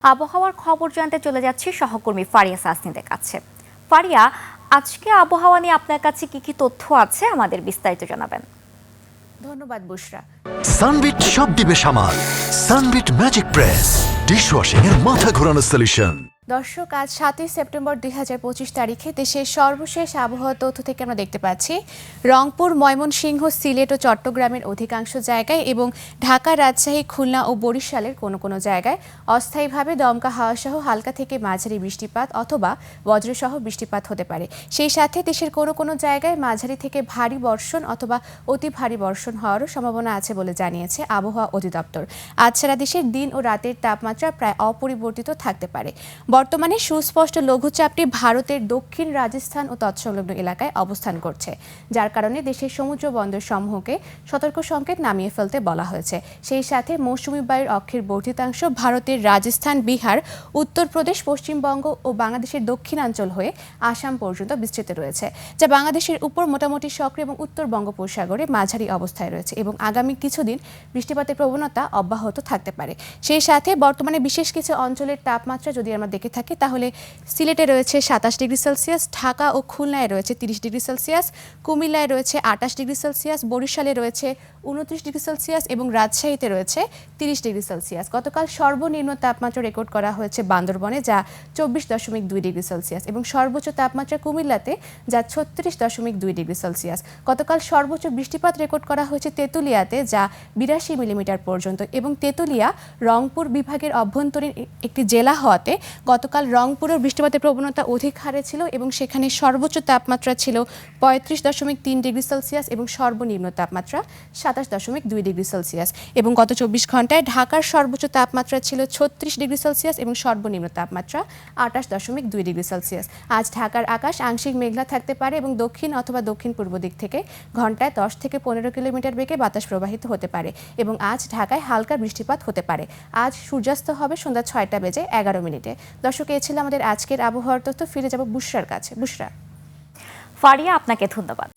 আবহাওয়ার খবর জানতে চলে যাচ্ছি সহকর্মী ফারিয়া সাসনিদের কাছে। ফারিয়া, আজকে আবহাওয়া নিয়ে আপনার কাছে কি কি তথ্য আছে আমাদের বিস্তারিত জানাবেন। ধন্যবাদ বুশরা। সানবিট সব দিবে সামাল। সানবিট ম্যাজিক প্রেস ডিশওয়াশিং এর মাথা ঘোরানো সলিউশন। দর্শক, আজ 7 সেপ্টেম্বর 2025 তারিখে দেশের সর্বশেষ আবহাওয়া তথ্য থেকে আমরা দেখতে পাচ্ছি রংপুর, ময়মনসিংহ, সিলেট ও চট্টগ্রামের অধিকাংশ জায়গায় এবং ঢাকা, রাজশাহী, খুলনা ও বরিশালের কোনো কোনো জায়গায় অস্থায়ীভাবে দমকা হাওয়া সহ হালকা থেকে মাঝারি বৃষ্টিপাত অথবা বজ্রসহ বৃষ্টিপাত হতে পারে। সেই সাথে দেশের কোনো কোনো জায়গায় মাঝারি থেকে ভারী বর্ষণ অথবা অতি ভারী বর্ষণ হওয়ারও সম্ভাবনা আছে বলে জানিয়েছে আবহাওয়া অধিদপ্তর। আজ সারা দেশের দিন ও রাতের তাপমাত্রা প্রায় অপরিবর্তিত থাকতে পারে। বর্তমানে সুস্পষ্ট লঘুচাপটি ভারতের দক্ষিণ রাজস্থান ও তৎসংলগ্ন এলাকায় অবস্থান করছে, যার কারণে দেশের সমুদ্র বন্দর সমূহকে সতর্ক সংকেত নামিয়ে ফেলতে বলা হয়েছে। সেই সাথে মৌসুমী বায়ুর অক্ষের বর্ধিতাংশ ভারতের রাজস্থান, বিহার, উত্তরপ্রদেশ, পশ্চিমবঙ্গ ও বাংলাদেশের দক্ষিণাঞ্চল হয়ে আসাম পর্যন্ত বিস্তৃত রয়েছে, যা বাংলাদেশের উপর মোটামুটি সক্রিয় এবং উত্তর বঙ্গোপসাগরে মাঝারি অবস্থায় রয়েছে এবং আগামী কিছুদিন বৃষ্টিপাতের প্রবণতা অব্যাহত থাকতে পারে। সেই সাথে বর্তমানে বিশেষ কিছু অঞ্চলের তাপমাত্রা যদি আমরা দেখে থাকি তাহলে সিলেটে রয়েছে 27 ডিগ্রি সেলসিয়াস, ঢাকা ও খুলনায় রয়েছে 30 ডিগ্রি সেলসিয়াস, কুমিল্লায় রয়েছে 28 ডিগ্রি সেলসিয়াস, বরিশালে রয়েছে 29 ডিগ্রি সেলসিয়াস এবং রাজশাহীতে রয়েছে 30 ডিগ্রি সেলসিয়াস। গতকাল সর্বনিম্ন তাপমাত্রা রেকর্ড করা হয়েছে বান্দরবনে, যা 24.2 ডিগ্রি সেলসিয়াস এবং সর্বোচ্চ তাপমাত্রা কুমিল্লাতে, যা 36.2 ডিগ্রি সেলসিয়াস। গতকাল সর্বোচ্চ বৃষ্টিপাত রেকর্ড করা হয়েছে তেঁতুলিয়াতে, যা 82 মিলিমিটার পর্যন্ত এবং তেঁতুলিয়া রংপুর বিভাগের অভ্যন্তরীণ একটি জেলা হওয়াতে গতকাল রংপুরের বৃষ্টিপাতের প্রবণতা অধিক হারে ছিল এবং সেখানে সর্বোচ্চ তাপমাত্রা ছিল 35.3 ডিগ্রি সেলসিয়াস এবং সর্বনিম্ন তাপমাত্রা 27.2 ডিগ্রি সেলসিয়াস। এবং গত 24 ঘন্টায় ঢাকার সর্বোচ্চ তাপমাত্রা ছিল 36 ডিগ্রি সেলসিয়াস এবং সর্বনিম্ন তাপমাত্রা 28.2 ডিগ্রি সেলসিয়াস। আজ ঢাকার আকাশ আংশিক মেঘলা থাকতে পারে এবং দক্ষিণ অথবা দক্ষিণ পূর্ব দিক থেকে ঘন্টায় 10 থেকে 15 কিলোমিটার বেগে বাতাস প্রবাহিত হতে পারে এবং আজ ঢাকায় হালকা বৃষ্টিপাত হতে পারে। আজ সূর্যাস্ত হবে সন্ধ্যা 6:11। দর্শক, এ ছিল আমাদের আজকের আবহাওয়ার তথ্য। ফিরে যাব বুশরার কাছে। বুশরা। ফারিয়া, আপনাকে ধন্যবাদ।